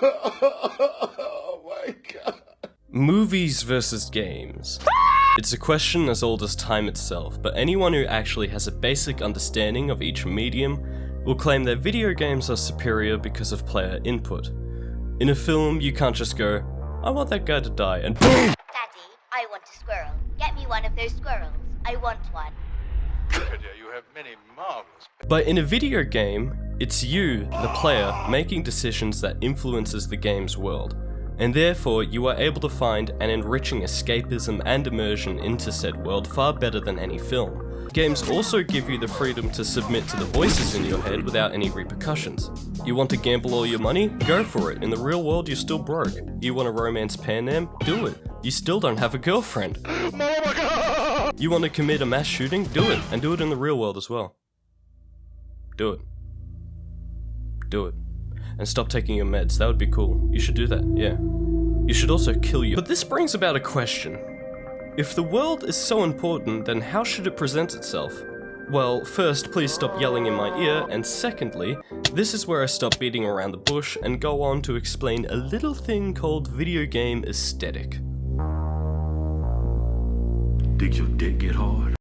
Oh my god. Movies versus games. It's a question as old as time itself, but anyone who actually has a basic understanding of each medium will claim that video games are superior because of player input. In a film, you can't just go, I want that guy to die, and BOOM! Daddy, I want a squirrel. Get me one of those squirrels. I want one. You have many marvelous... But in a video game, it's you, the player, making decisions that influences the game's world, and therefore you are able to find an enriching escapism and immersion into said world far better than any film. Games also give you the freedom to submit to the voices in your head without any repercussions. You want to gamble all your money? Go for it. In the real world, you're still broke. You want to romance Pan Am? Do it. You still don't have a girlfriend. Oh my god! You want to commit a mass shooting? Do it. And do it in the real world as well. Do it. Do it. And stop taking your meds. That would be cool. You should do that, yeah. You should also kill you. But this brings about a question. If the world is so important, then how should it present itself? Well, first, please stop yelling in my ear, and secondly, this is where I stop beating around the bush and go on to explain a little thing called video game aesthetic. Did your dick get hard?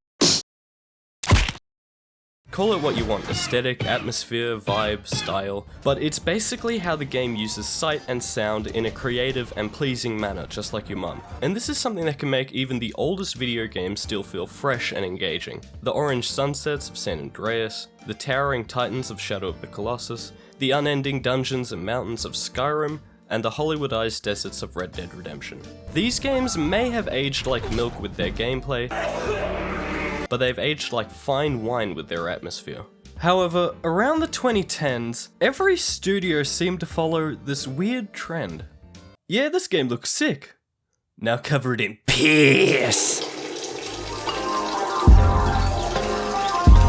Call it what you want, aesthetic, atmosphere, vibe, style, but it's basically how the game uses sight and sound in a creative and pleasing manner, just like your mum. And this is something that can make even the oldest video games still feel fresh and engaging. The orange sunsets of San Andreas, the towering titans of Shadow of the Colossus, the unending dungeons and mountains of Skyrim, and the Hollywoodized deserts of Red Dead Redemption. These games may have aged like milk with their gameplay, but they've aged like fine wine with their atmosphere. However, around the 2010s, every studio seemed to follow this weird trend. Yeah, this game looks sick. Now cover it in piss!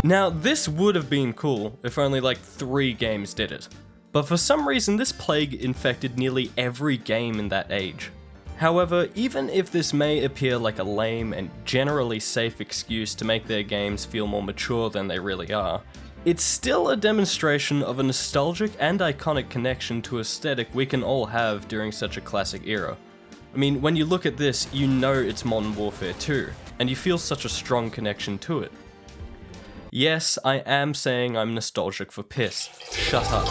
Now, this would have been cool if only like 3 games did it. But for some reason, this plague infected nearly every game in that age. However, even if this may appear like a lame and generally safe excuse to make their games feel more mature than they really are, it's still a demonstration of a nostalgic and iconic connection to aesthetic we can all have during such a classic era. I mean, when you look at this, you know it's Modern Warfare 2, and you feel such a strong connection to it. Yes, I am saying I'm nostalgic for piss. Shut up.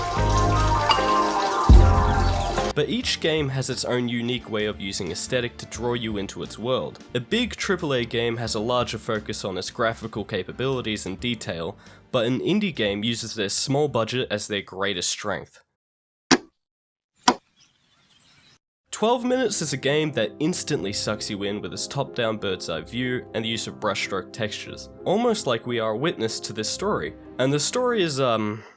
But each game has its own unique way of using aesthetic to draw you into its world. A big AAA game has a larger focus on its graphical capabilities and detail, but an indie game uses their small budget as their greatest strength. 12 Minutes is a game that instantly sucks you in with its top-down bird's-eye view and the use of brushstroke textures, almost like we are a witness to this story. And the story is, well,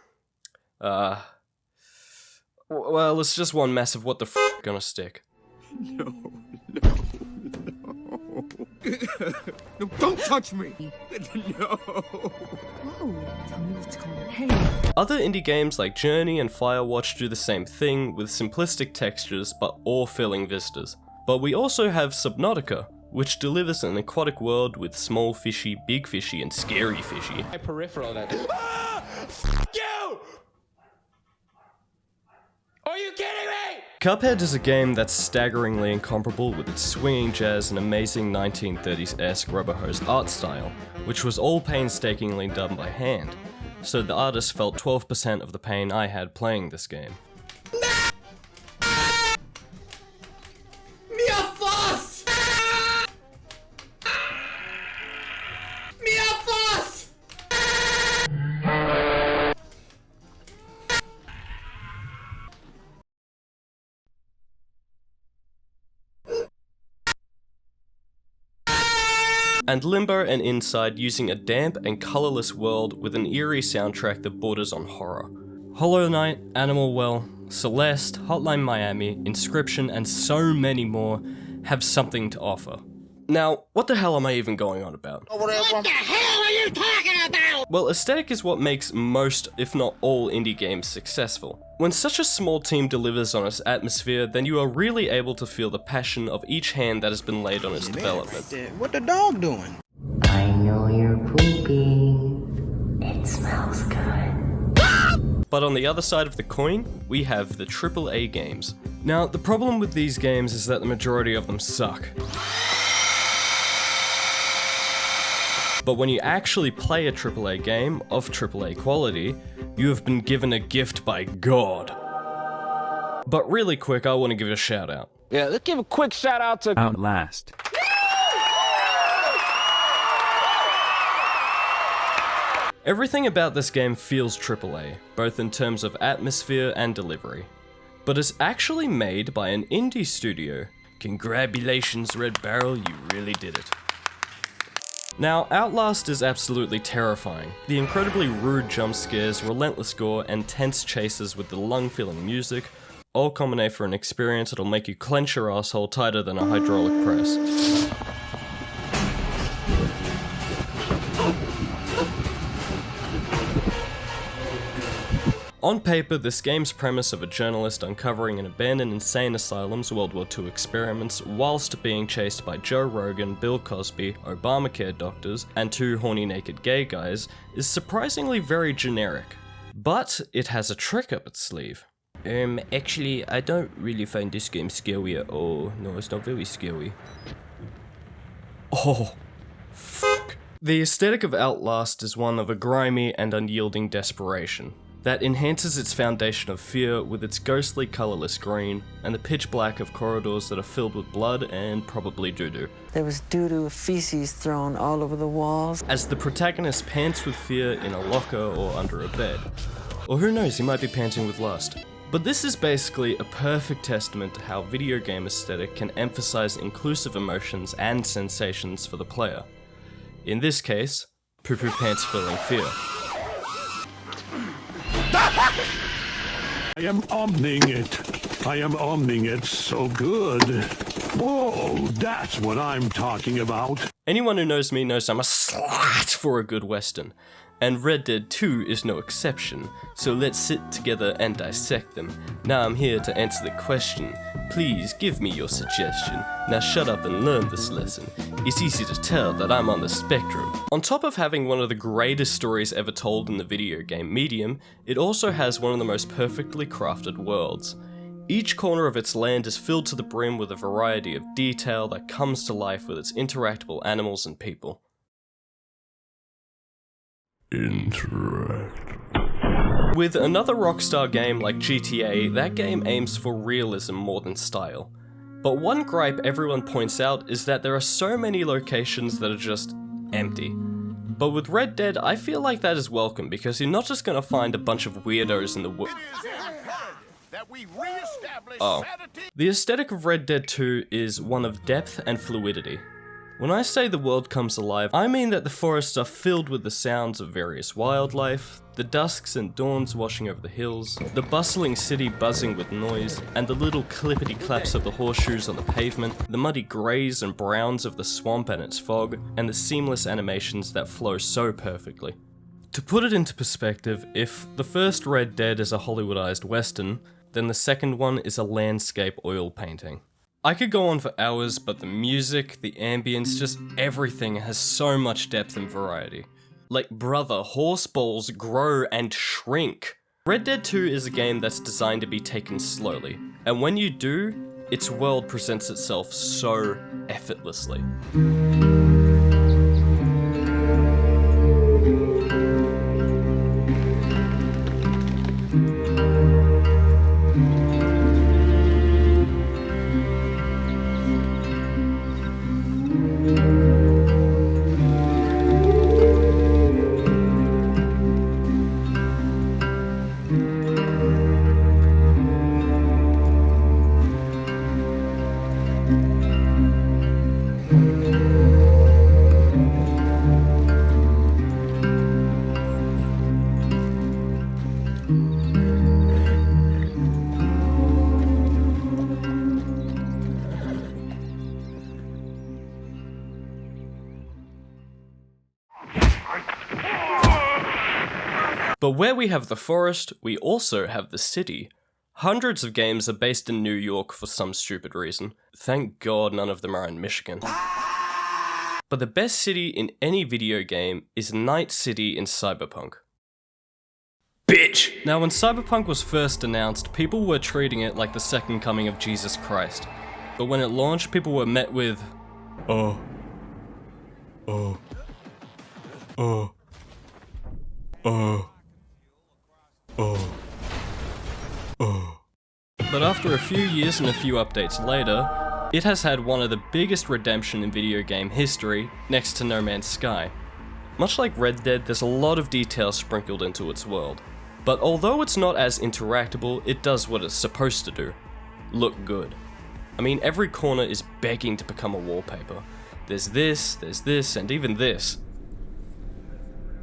it's just one massive what the f gonna stick. No. No, don't touch me! No! Whoa, tell me what's going on. Hey. Other indie games like Journey and Firewatch do the same thing with simplistic textures but awe-filling vistas. But we also have Subnautica, which delivers an aquatic world with small fishy, big fishy, and scary fishy. My peripheral that. Fuck you! Are you kidding me? Cuphead is a game that's staggeringly incomparable with its swinging jazz and amazing 1930s-esque rubber-hose art style, which was all painstakingly done by hand, so the artist felt 12% of the pain I had playing this game. And Limbo and Inside using a damp and colourless world with an eerie soundtrack that borders on horror. Hollow Knight, Animal Well, Celeste, Hotline Miami, Inscription, and so many more have something to offer. Now, what the hell am I even going on about? What the hell are you talking about? Well, aesthetic is what makes most, if not all, indie games successful. When such a small team delivers on its atmosphere, then you are really able to feel the passion of each hand that has been laid on its development. What the dog doing? I know you're pooping. It smells good. But on the other side of the coin, we have the AAA games. Now, the problem with these games is that the majority of them suck. But when you actually play a AAA game of AAA quality, you have been given a gift by God. But really quick, I want to give it a shout out. Yeah, let's give a quick shout out to Outlast. Everything about this game feels AAA, both in terms of atmosphere and delivery. But it's actually made by an indie studio. Congratulations, Red Barrel, you really did it. Now, Outlast is absolutely terrifying. The incredibly rude jump scares, relentless gore, and tense chases with the lung-filling music all culminate for an experience that'll make you clench your asshole tighter than a hydraulic press. On paper, this game's premise of a journalist uncovering an abandoned insane asylum's World War II experiments whilst being chased by Joe Rogan, Bill Cosby, Obamacare doctors, and two horny naked gay guys is surprisingly very generic. But it has a trick up its sleeve. Actually, I don't really find this game scary at all. No, it's not very scary. Oh, fuck. The aesthetic of Outlast is one of a grimy and unyielding desperation that enhances its foundation of fear with its ghostly colourless green and the pitch black of corridors that are filled with blood and probably doo-doo. There was doo-doo feces thrown all over the walls. As the protagonist pants with fear in a locker or under a bed. Or who knows, he might be panting with lust. But this is basically a perfect testament to how video game aesthetic can emphasize inclusive emotions and sensations for the player. In this case, poo-poo pants filling fear. I am omning it. I am omning it so good. Whoa, that's what I'm talking about. Anyone who knows me knows I'm a slut for a good western. And Red Dead 2 is no exception, so let's sit together and dissect them. Now I'm here to answer the question. Please give me your suggestion. Now shut up and learn this lesson. It's easy to tell that I'm on the spectrum. On top of having one of the greatest stories ever told in the video game medium, it also has one of the most perfectly crafted worlds. Each corner of its land is filled to the brim with a variety of detail that comes to life with its interactable animals and people. Interact. With another Rockstar game like GTA, that game aims for realism more than style. But one gripe everyone points out is that there are so many locations that are just empty. But with Red Dead, I feel like that is welcome because you're not just gonna find a bunch of weirdos in the woods. Oh. The aesthetic of Red Dead 2 is one of depth and fluidity. When I say the world comes alive, I mean that the forests are filled with the sounds of various wildlife, the dusks and dawns washing over the hills, the bustling city buzzing with noise, and the little clippity-claps of the horseshoes on the pavement, the muddy greys and browns of the swamp and its fog, and the seamless animations that flow so perfectly. To put it into perspective, if the first Red Dead is a Hollywoodized western, then the second one is a landscape oil painting. I could go on for hours, but the music, the ambience, just everything has so much depth and variety. Like, brother, horse balls grow and shrink. Red Dead 2 is a game that's designed to be taken slowly, and when you do, its world presents itself so effortlessly. But where we have the forest, we also have the city. Hundreds of games are based in New York for some stupid reason. Thank God none of them are in Michigan. But the best city in any video game is Night City in Cyberpunk. Bitch! bitch! Now, when Cyberpunk was first announced, people were treating it like the second coming of Jesus Christ. But when it launched, people were met with, oh. But after a few years and a few updates later, it has had one of the biggest redemption in video game history, next to No Man's Sky. Much like Red Dead, there's a lot of detail sprinkled into its world. But although it's not as interactable, it does what it's supposed to do. Look good. I mean, every corner is begging to become a wallpaper. There's this, and even this.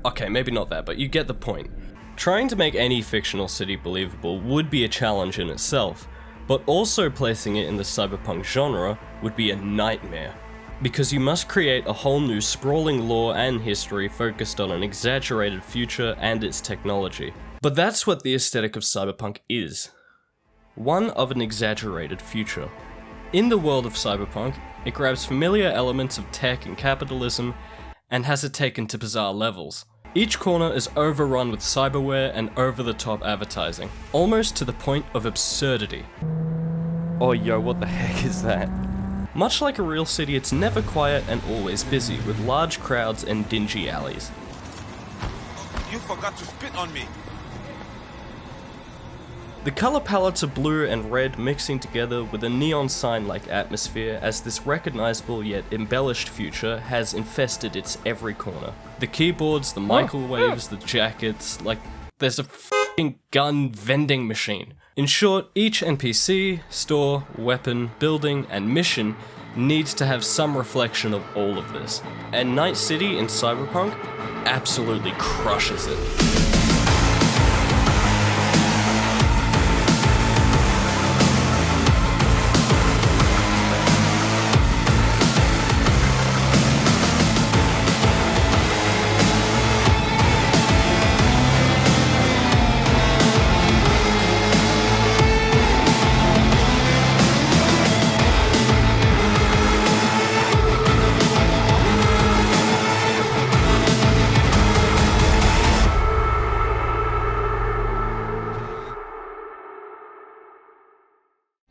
Okay, maybe not that, but you get the point. Trying to make any fictional city believable would be a challenge in itself, but also placing it in the cyberpunk genre would be a nightmare. Because you must create a whole new sprawling lore and history focused on an exaggerated future and its technology. But that's what the aesthetic of Cyberpunk is. One of an exaggerated future. In the world of Cyberpunk, it grabs familiar elements of tech and capitalism and has it taken to bizarre levels. Each corner is overrun with cyberware and over-the-top advertising, almost to the point of absurdity. Oh yo, what the heck is that? Much like a real city, it's never quiet and always busy, with large crowds and dingy alleys. You forgot to spit on me. The color palettes of blue and red mixing together with a neon sign-like atmosphere as this recognizable yet embellished future has infested its every corner. The keyboards, the microwaves, the jackets, like there's a f***ing gun vending machine. In short, each NPC, store, weapon, building, and mission needs to have some reflection of all of this. And Night City in Cyberpunk absolutely crushes it.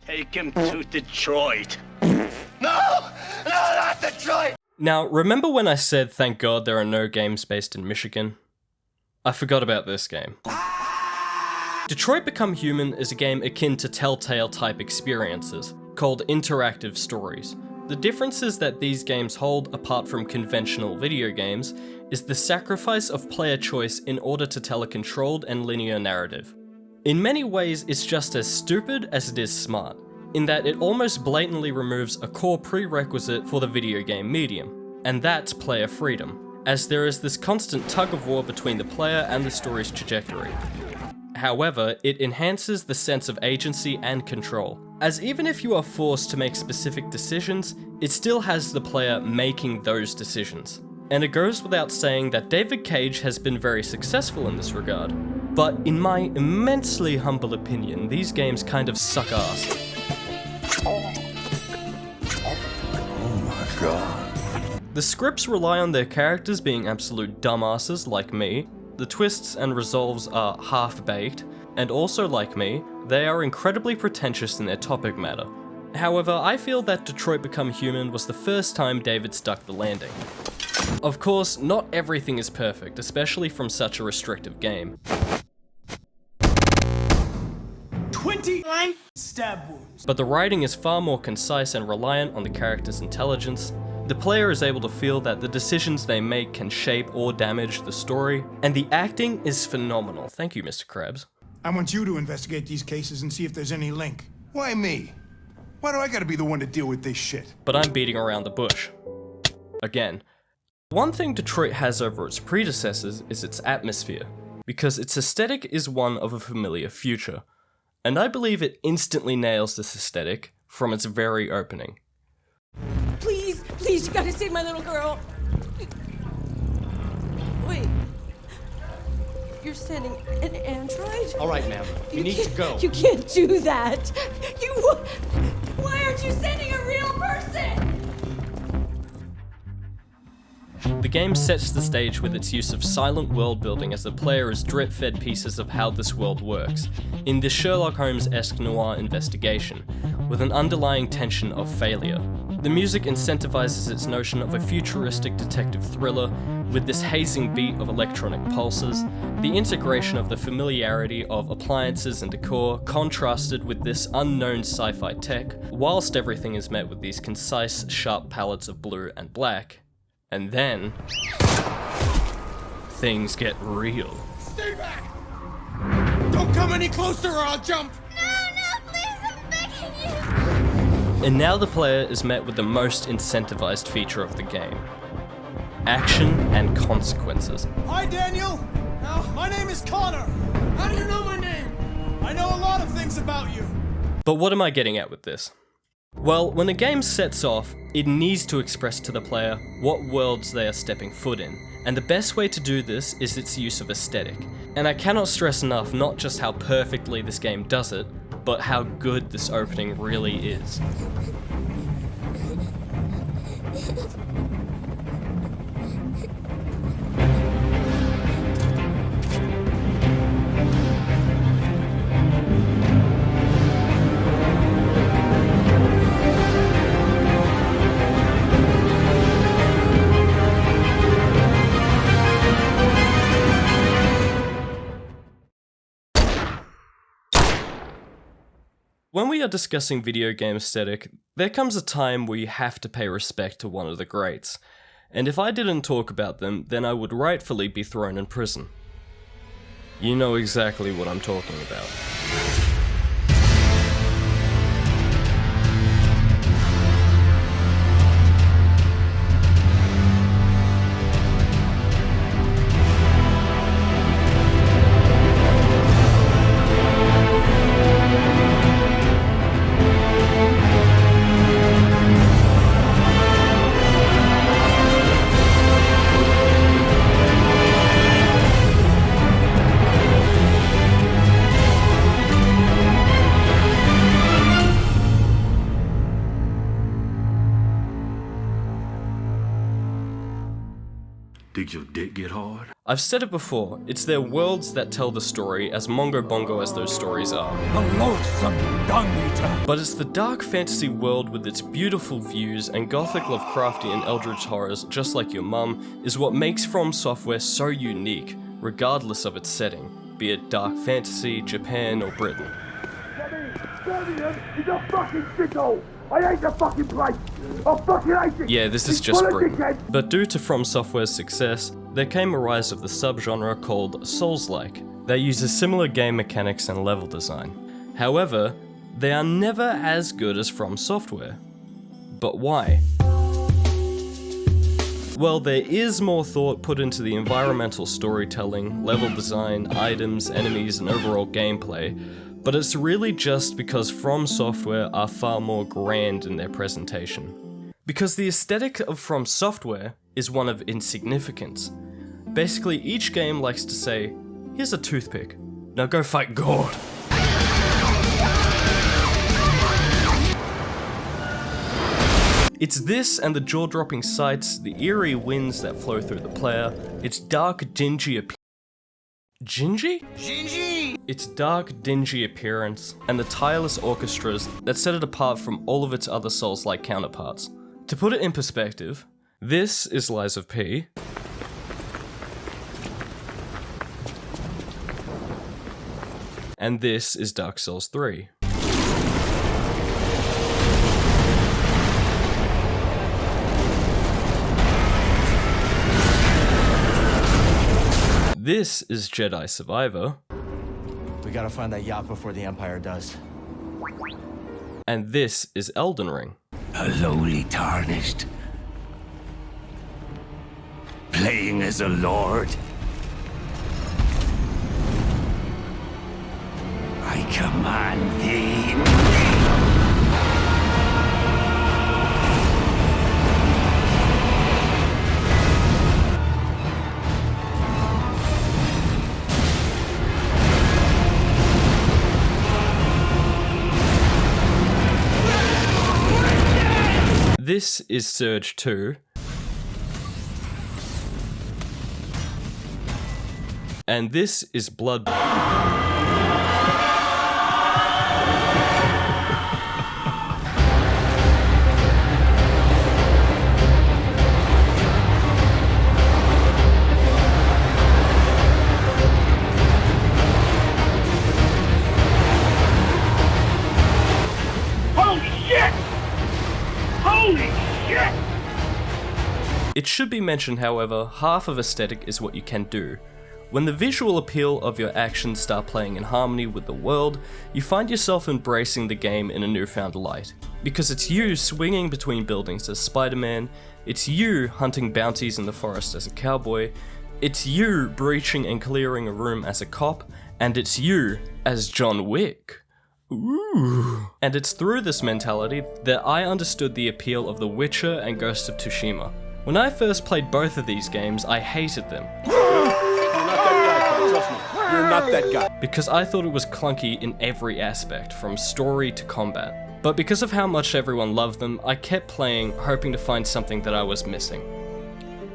Take him to Detroit. No! No, not Detroit! Now, remember when I said thank God there are no games based in Michigan? I forgot about this game. Detroit Become Human is a game akin to Telltale type experiences, called interactive stories. The differences that these games hold apart from conventional video games is the sacrifice of player choice in order to tell a controlled and linear narrative. In many ways, it's just as stupid as it is smart, in that it almost blatantly removes a core prerequisite for the video game medium, and that's player freedom, as there is this constant tug-of-war between the player and the story's trajectory. However, it enhances the sense of agency and control, as even if you are forced to make specific decisions, it still has the player making those decisions. And it goes without saying that David Cage has been very successful in this regard. But in my immensely humble opinion, these games kind of suck ass. Oh my god. The scripts rely on their characters being absolute dumbasses like me, the twists and resolves are half-baked, and also like me, they are incredibly pretentious in their topic matter. However, I feel that Detroit Become Human was the first time David stuck the landing. Of course, not everything is perfect, especially from such a restrictive game. 29 stab wounds. But the writing is far more concise and reliant on the character's intelligence. The player is able to feel that the decisions they make can shape or damage the story, and the acting is phenomenal. Thank you, Mr. Krabs. I want you to investigate these cases and see if there's any link. Why me? Why do I gotta be the one to deal with this shit? But I'm beating around the bush. Again. One thing Detroit has over its predecessors is its atmosphere, because its aesthetic is one of a familiar future, and I believe it instantly nails this aesthetic from its very opening. Please, please, you gotta save my little girl. Wait. You're sending an android? All right, ma'am. You need to go. You can't do that. Why aren't you sending a real person? The game sets the stage with its use of silent world building as the player is drip-fed pieces of how this world works, in this Sherlock Holmes-esque noir investigation, with an underlying tension of failure. The music incentivizes its notion of a futuristic detective thriller, with this hazing beat of electronic pulses, the integration of the familiarity of appliances and decor contrasted with this unknown sci-fi tech, whilst everything is met with these concise, sharp palettes of blue and black. And then things get real. Stay back! Don't come any closer or I'll jump! No, please, I'm begging you! And now the player is met with the most incentivized feature of the game: action and consequences. Hi, Daniel! My name is Connor. How do you know my name? I know a lot of things about you. But what am I getting at with this? Well, when a game sets off, it needs to express to the player what worlds they are stepping foot in, and the best way to do this is its use of aesthetic. And I cannot stress enough not just how perfectly this game does it, but how good this opening really is. When we are discussing video game aesthetic, there comes a time where you have to pay respect to one of the greats, and if I didn't talk about them, then I would rightfully be thrown in prison. You know exactly what I'm talking about. Did your dick get hard? I've said it before, it's their worlds that tell the story, as mongo bongo as those stories are. The loathsome dung eater. But it's the dark fantasy world with its beautiful views and gothic Lovecraftian eldritch horrors, just like your mum, is what makes From Software so unique, regardless of its setting, be it dark fantasy, Japan, or Britain. He's a fucking shithole! I hate the fucking place! I fucking hate it! Yeah, this is just Britain. But due to From Software's success, there came a rise of the subgenre called Souls-like, that uses similar game mechanics and level design. However, they are never as good as From Software. But why? Well, there is more thought put into the environmental storytelling, level design, items, enemies, and overall gameplay, but it's really just because From Software are far more grand in their presentation. Because the aesthetic of From Software is one of insignificance. Basically, each game likes to say, here's a toothpick, now go fight God. It's this and the jaw-dropping sights, the eerie winds that flow through the player, its dark, dingy Its dark, dingy appearance, and the tireless orchestras that set it apart from all of its other Souls-like counterparts. To put it in perspective, this is Lies of P, and this is Dark Souls 3. This is Jedi Survivor. We gotta find that yacht before the Empire does. And this is Elden Ring. A lowly tarnished. Playing as a lord. I command thee. This is Surge 2. And this is bloodborne. It should be mentioned, however, half of aesthetic is what you can do. When the visual appeal of your actions start playing in harmony with the world, you find yourself embracing the game in a newfound light. Because it's you swinging between buildings as Spider-Man, it's you hunting bounties in the forest as a cowboy, it's you breaching and clearing a room as a cop, and it's you as John Wick. Ooh. And it's through this mentality that I understood the appeal of The Witcher and Ghost of Tsushima. When I first played both of these games, I hated them. You're not that guy, trust me. You're not that guy. Because I thought it was clunky in every aspect, from story to combat. But because of how much everyone loved them, I kept playing, hoping to find something that I was missing.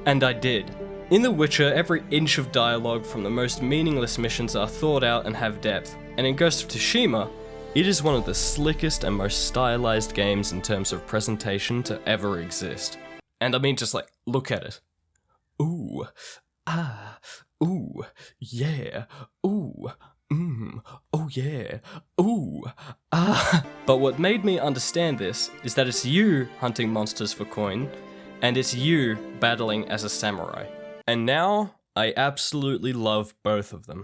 And I did. In The Witcher, every inch of dialogue from the most meaningless missions are thought out and have depth. And in Ghost of Tsushima, it is one of the slickest and most stylized games in terms of presentation to ever exist. And I mean, just like, look at it. Ooh, ah, ooh, yeah, ooh, oh yeah, ooh, ah. But what made me understand this is that it's you hunting monsters for coin, and it's you battling as a samurai. And now, I absolutely love both of them.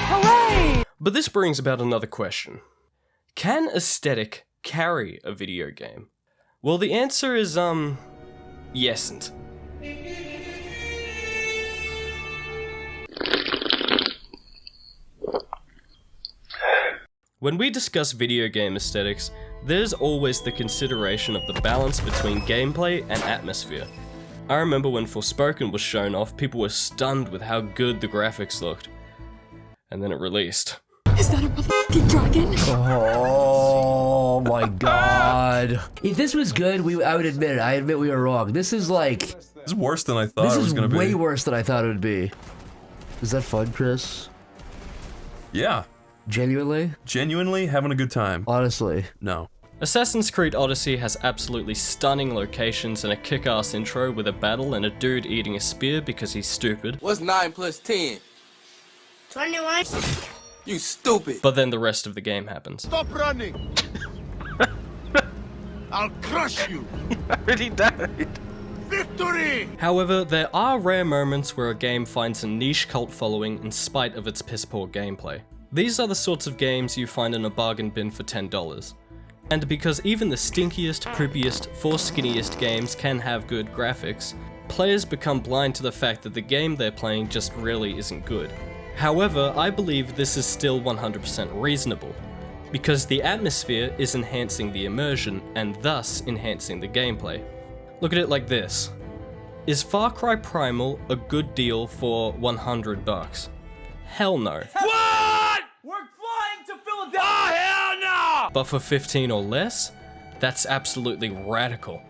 Hooray! But this brings about another question. Can aesthetic carry a video game? Well, the answer is, yesn't. When we discuss video game aesthetics, there's always the consideration of the balance between gameplay and atmosphere. I remember when Forspoken was shown off, people were stunned with how good the graphics looked. And then it released. Is that a motherfucking dragon? Oh my god. If this was good, I would admit it. I admit we were wrong. This is like... This is worse than I thought it was gonna be. This is way worse than I thought it would be. Is that fun, Chris? Yeah. Genuinely? Genuinely having a good time. Honestly. No. Assassin's Creed Odyssey has absolutely stunning locations and a kick-ass intro with a battle and a dude eating a spear because he's stupid. What's 9 plus 10? 21. You stupid. But then the rest of the game happens. Stop running. I'll crush you. I already died. Victory! However, there are rare moments where a game finds a niche cult following in spite of its piss-poor gameplay. These are the sorts of games you find in a bargain bin for $10. And because even the stinkiest, poopiest, foreskinniest games can have good graphics, players become blind to the fact that the game they're playing just really isn't good. However, I believe this is still 100% reasonable, because the atmosphere is enhancing the immersion and thus enhancing the gameplay. Look at it like this. Is Far Cry Primal a good deal for $100? Hell no. What? We're flying to Philadelphia! Oh, hell no! But for 15 or less, that's absolutely radical.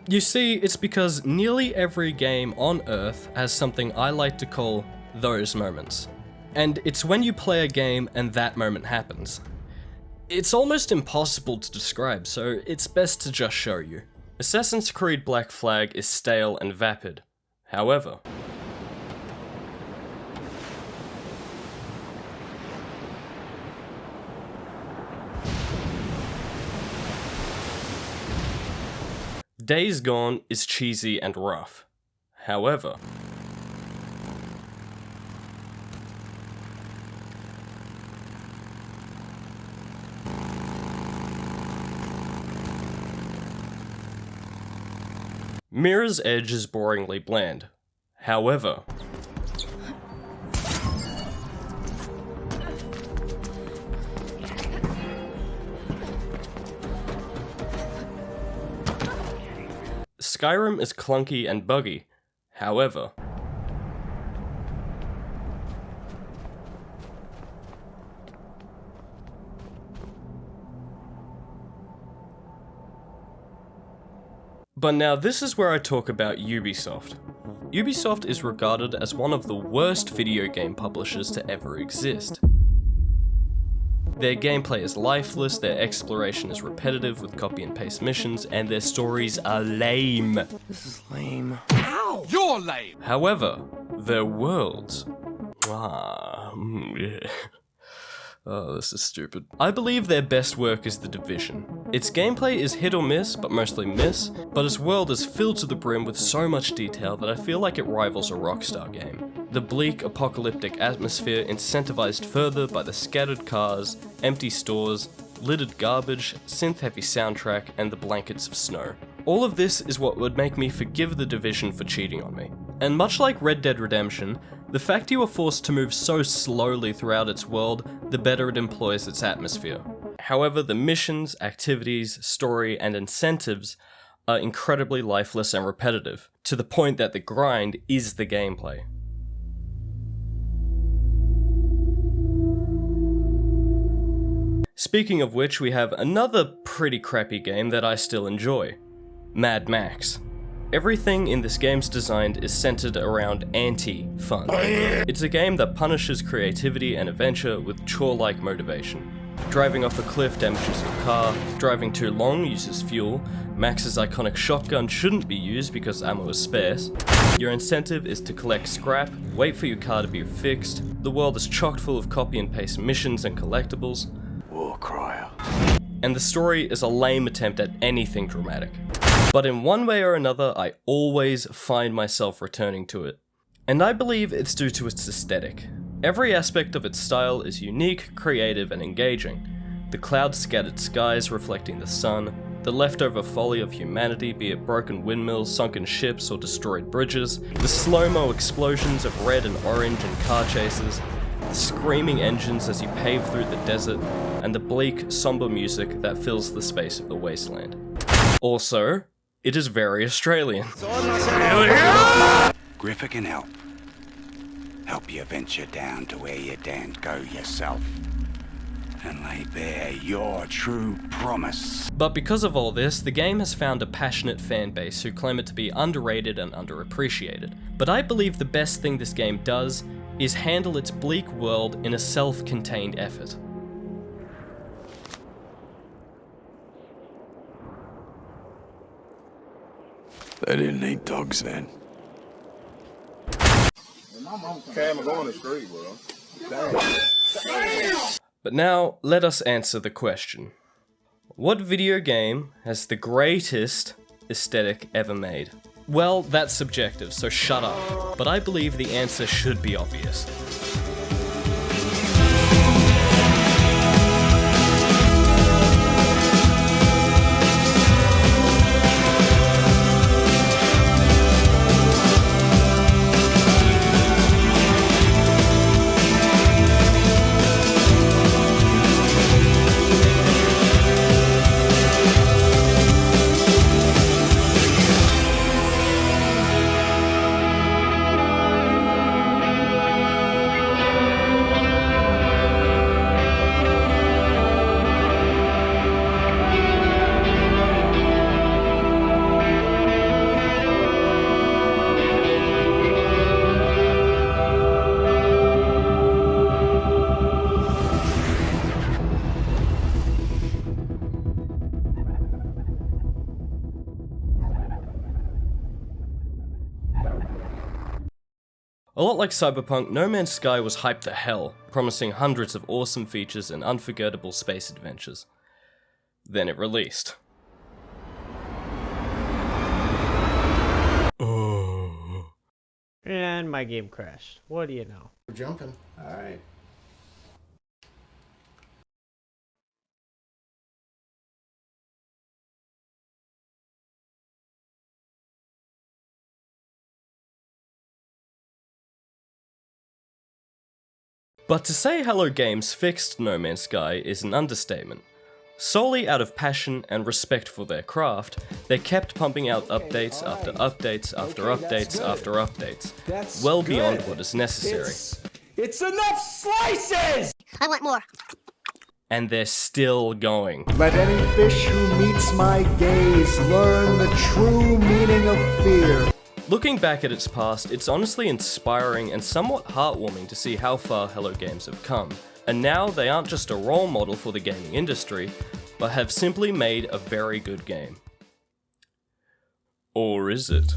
You see, it's because nearly every game on Earth has something I like to call those moments. And it's when you play a game and that moment happens. It's almost impossible to describe, so it's best to just show you. Assassin's Creed Black Flag is stale and vapid. However, Days Gone is cheesy and rough. However, Mirror's Edge is boringly bland. However, Skyrim is clunky and buggy. However, but now this is where I talk about Ubisoft. Ubisoft is regarded as one of the worst video game publishers to ever exist. Their gameplay is lifeless, their exploration is repetitive with copy and paste missions, and their stories are lame. This is lame. Ow! You're lame! However, their worlds... Oh, this is stupid. I believe their best work is The Division. Its gameplay is hit or miss, but mostly miss, but its world is filled to the brim with so much detail that I feel like it rivals a Rockstar game. The bleak, apocalyptic atmosphere incentivized further by the scattered cars, empty stores, littered garbage, synth-heavy soundtrack, and the blankets of snow. All of this is what would make me forgive The Division for cheating on me. And much like Red Dead Redemption, the fact you are forced to move so slowly throughout its world, the better it employs its atmosphere. However, the missions, activities, story, and incentives are incredibly lifeless and repetitive, to the point that the grind is the gameplay. Speaking of which, we have another pretty crappy game that I still enjoy. Mad Max. Everything in this game's design is centered around anti-fun. It's a game that punishes creativity and adventure with chore-like motivation. Driving off a cliff damages your car, driving too long uses fuel, Max's iconic shotgun shouldn't be used because ammo is scarce, your incentive is to collect scrap, wait for your car to be fixed, the world is chock full of copy and paste missions and collectibles, War crier. and the story is a lame attempt at anything dramatic. But in one way or another, I always find myself returning to it. And I believe it's due to its aesthetic. Every aspect of its style is unique, creative, and engaging. The cloud-scattered skies reflecting the sun, the leftover folly of humanity, be it broken windmills, sunken ships, or destroyed bridges, the slow-mo explosions of red and orange in car chases, the screaming engines as you pave through the desert, and the bleak, somber music that fills the space of the wasteland. Also, it is very Australian. Griffer can help. Help you venture down to where you daren't go yourself. And lay bare your true promise. But because of all this, the game has found a passionate fan base who claim it to be underrated and underappreciated. But I believe the best thing this game does is handle its bleak world in a self-contained effort. They didn't need dogs then. But now, let us answer the question. What video game has the greatest aesthetic ever made? Well, that's subjective, so shut up. But I believe the answer should be obvious. A lot like Cyberpunk, No Man's Sky was hyped to hell, promising hundreds of awesome features and unforgettable space adventures. Then it released. And my game crashed. What do you know? We're jumping. Alright. But to say Hello Games fixed No Man's Sky is an understatement. Solely out of passion and respect for their craft, they kept pumping out updates after updates after updates after updates, well beyond what is necessary. It's enough slices! I want more. And they're still going. Let any fish who meets my gaze learn the true meaning of fear. Looking back at its past, it's honestly inspiring and somewhat heartwarming to see how far Hello Games have come. And now they aren't just a role model for the gaming industry, but have simply made a very good game. Or is it?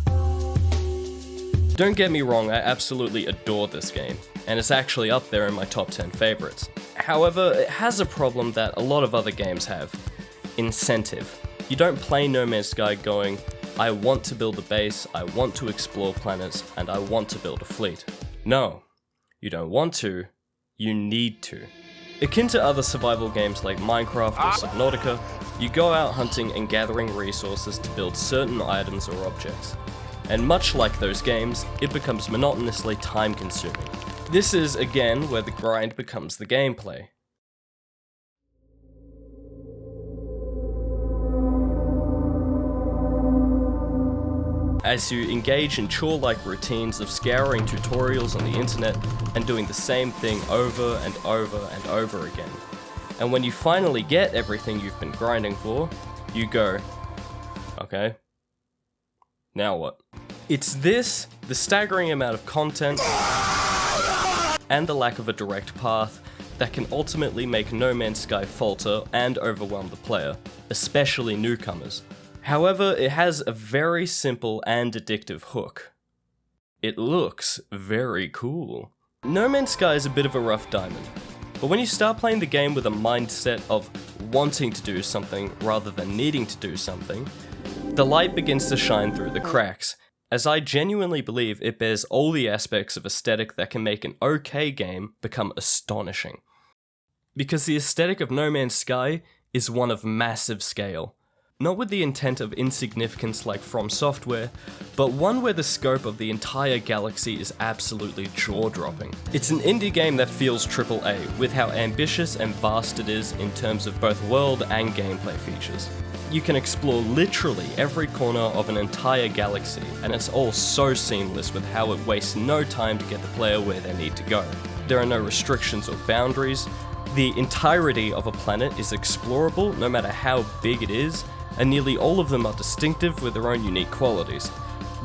Don't get me wrong, I absolutely adore this game, and it's actually up there in my top 10 favorites. However, it has a problem that a lot of other games have. Incentive. You don't play No Man's Sky going, I want to build a base, I want to explore planets, and I want to build a fleet. No, you don't want to, you need to. Akin to other survival games like Minecraft or Subnautica, you go out hunting and gathering resources to build certain items or objects. And much like those games, it becomes monotonously time-consuming. This is, again, where the grind becomes the gameplay. As you engage in chore-like routines of scouring tutorials on the internet and doing the same thing over and over and over again. And when you finally get everything you've been grinding for, you go, okay, now what? It's this, the staggering amount of content, and the lack of a direct path that can ultimately make No Man's Sky falter and overwhelm the player, especially newcomers. However, it has a very simple and addictive hook. It looks very cool. No Man's Sky is a bit of a rough diamond, but when you start playing the game with a mindset of wanting to do something rather than needing to do something, the light begins to shine through the cracks, as I genuinely believe it bears all the aspects of aesthetic that can make an okay game become astonishing. Because the aesthetic of No Man's Sky is one of massive scale. Not with the intent of insignificance like From Software, but one where the scope of the entire galaxy is absolutely jaw-dropping. It's an indie game that feels AAA, with how ambitious and vast it is in terms of both world and gameplay features. You can explore literally every corner of an entire galaxy, and it's all so seamless with how it wastes no time to get the player where they need to go. There are no restrictions or boundaries. The entirety of a planet is explorable no matter how big it is, and nearly all of them are distinctive with their own unique qualities.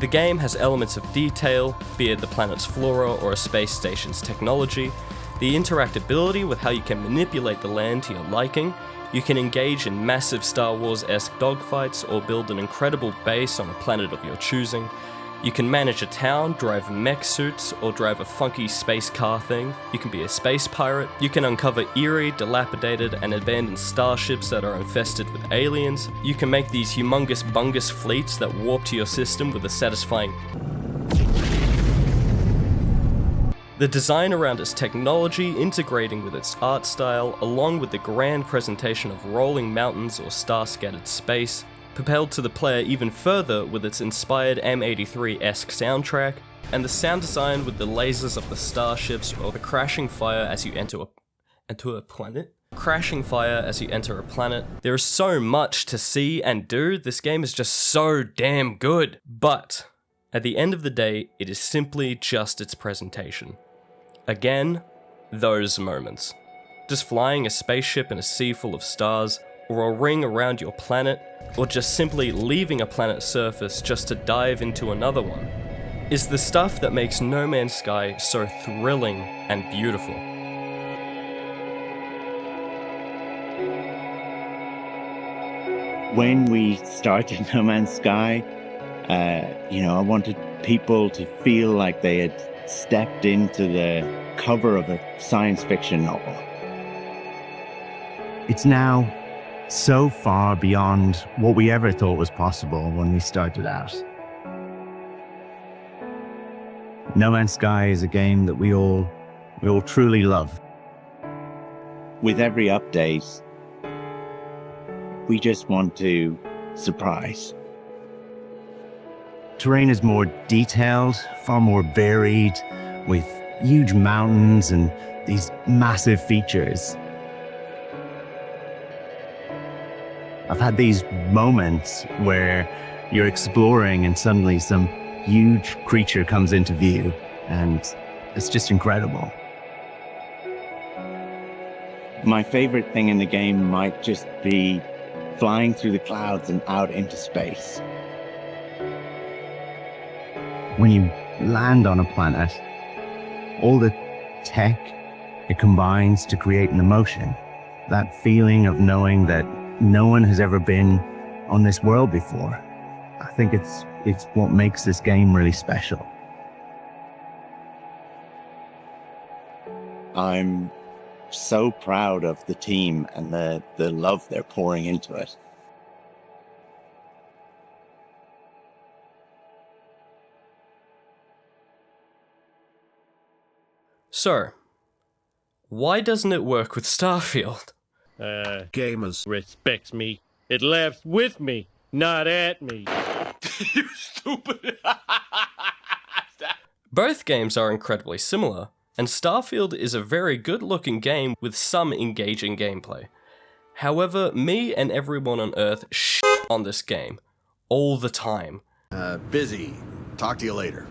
The game has elements of detail, be it the planet's flora or a space station's technology, the interactability with how you can manipulate the land to your liking, you can engage in massive Star Wars-esque dogfights or build an incredible base on a planet of your choosing, you can manage a town, drive mech suits, or drive a funky space car thing. You can be a space pirate. You can uncover eerie, dilapidated, and abandoned starships that are infested with aliens. You can make these humongous bungus fleets that warp to your system with a satisfying... The design around its technology integrating with its art style, along with the grand presentation of rolling mountains or star-scattered space, propelled to the player even further with its inspired M83-esque soundtrack, and the sound design with the lasers of the starships or the crashing fire as you enter a planet? Crashing fire as you enter a planet. There is so much to see and do, this game is just so damn good. But, at the end of the day, it is simply just its presentation. Again, those moments. Just flying a spaceship in a sea full of stars, or a ring around your planet, or just simply leaving a planet's surface just to dive into another one, is the stuff that makes No Man's Sky so thrilling and beautiful. When we started No Man's Sky, I wanted people to feel like they had stepped into the cover of a science fiction novel. It's now so far beyond what we ever thought was possible when we started out. No Man's Sky is a game that we all truly love. With every update, we just want to surprise. Terrain is more detailed, far more varied, with huge mountains and these massive features. I've had these moments where you're exploring and suddenly some huge creature comes into view, and it's just incredible. My favorite thing in the game might just be flying through the clouds and out into space. when you land on a planet, all the tech, it combines to create an emotion. That feeling of knowing that no one has ever been on this world before. I think it's what makes this game really special. I'm so proud of the team and the love they're pouring into it. So, why doesn't it work with Starfield? Gamers respects me. It laughs with me, not at me. You stupid. Both games are incredibly similar, and Starfield is a very good-looking game with some engaging gameplay. However, me and everyone on Earth shit on this game all the time. Busy. Talk to you later.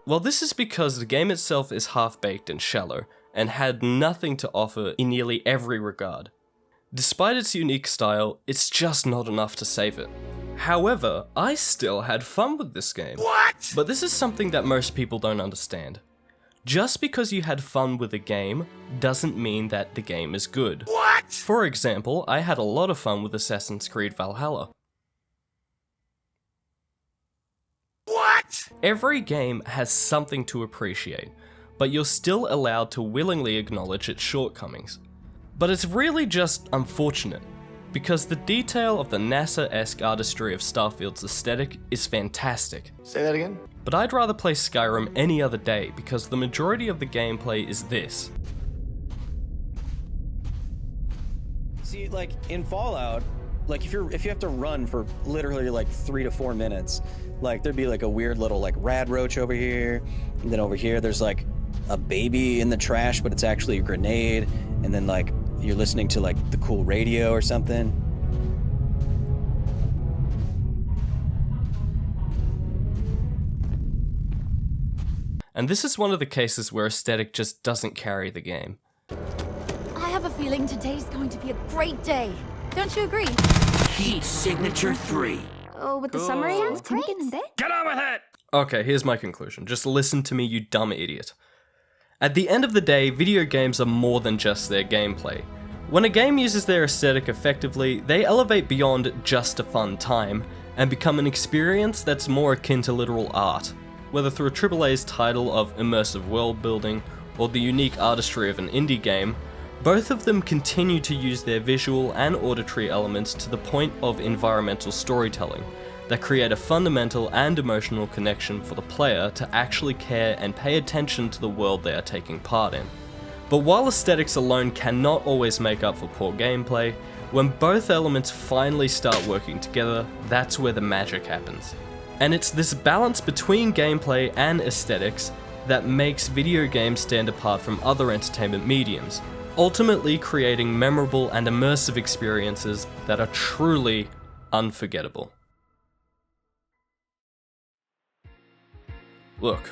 Well, this is because the game itself is half-baked and shallow, and had nothing to offer in nearly every regard. Despite its unique style, it's just not enough to save it. However, I still had fun with this game. What? But this is something that most people don't understand. Just because you had fun with a game doesn't mean that the game is good. What? For example, I had a lot of fun with Assassin's Creed Valhalla. What? Every game has something to appreciate, but you're still allowed to willingly acknowledge its shortcomings. But it's really just unfortunate, because the detail of the NASA-esque artistry of Starfield's aesthetic is fantastic. Say that again? But I'd rather play Skyrim any other day because the majority of the gameplay is this. See, like in Fallout, like if you have to run for literally like 3 to 4 minutes, like there'd be like a weird little like rad roach over here, and then over here there's like a baby in the trash, but it's actually a grenade, and then like you're listening to like the cool radio or something. And this is one of the cases where aesthetic just doesn't carry the game. I have a feeling today's going to be a great day. Don't you agree? Heat signature 3. Oh, with the summary? Sounds great. Get on with it! Okay, here's my conclusion. Just listen to me, you dumb idiot. At the end of the day, video games are more than just their gameplay. When a game uses their aesthetic effectively, they elevate beyond just a fun time, and become an experience that's more akin to literal art. Whether through a AAA's title of immersive world building, or the unique artistry of an indie game, both of them continue to use their visual and auditory elements to the point of environmental storytelling, that create a fundamental and emotional connection for the player to actually care and pay attention to the world they are taking part in. But while aesthetics alone cannot always make up for poor gameplay, when both elements finally start working together, that's where the magic happens. And it's this balance between gameplay and aesthetics that makes video games stand apart from other entertainment mediums, ultimately creating memorable and immersive experiences that are truly unforgettable. Look,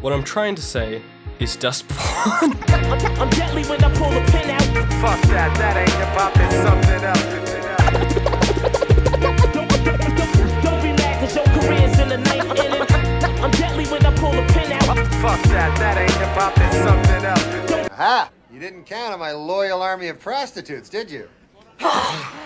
what I'm trying to say is just porn. I'm deadly when I pull a pin out. Fuck that, that ain't hip hop, it's something else. Don't be mad cause your career's in the ninth inning. I'm deadly when I pull a pin out. Fuck that ain't hip hop, it's something else. Aha! You didn't count on my loyal army of prostitutes, did you?